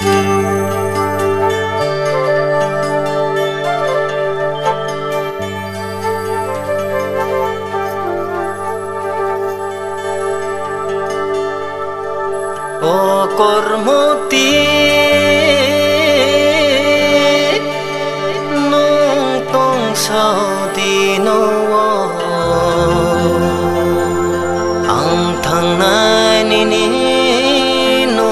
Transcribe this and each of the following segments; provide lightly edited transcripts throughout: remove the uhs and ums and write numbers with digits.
O kormoti nung tong sao di no ang thang nai ni ni no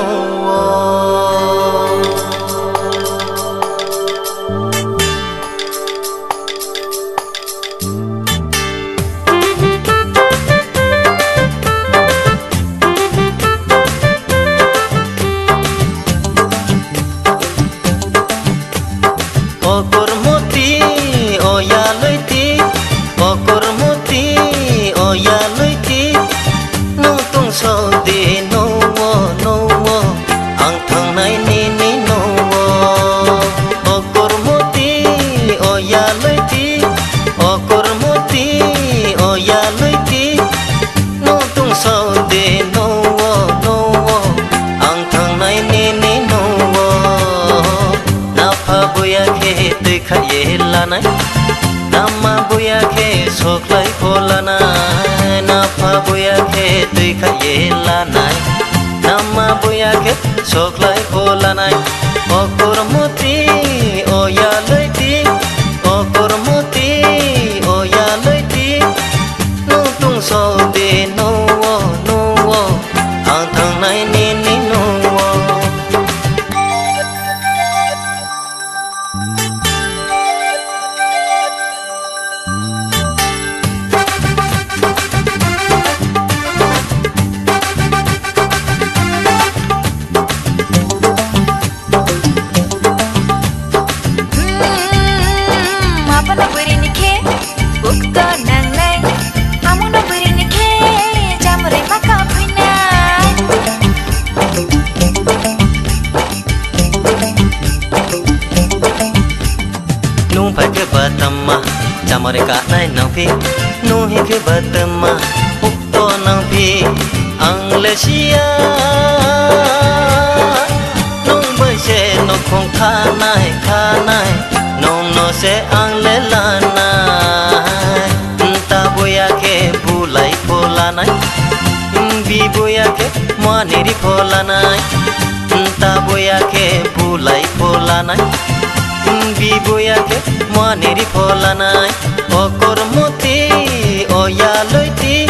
Nama buya ke soklai kolana Napa buya ke tui khayela Nama buya ke soklai kolana Okormoti oya loiti Okormoti oya loiti Nutung so de no Ang thang nai ni no Chamare ka nai nang phi nu hi ke batma ukto nang phi anglesia nong bai se no khong kha nai no se angle la nai ta boya ke bulai phola nai bi boya ke mani ri phola nai ta boya ke bulai phola nai bi boya ke mani ri phola nai Okormoti oya loiti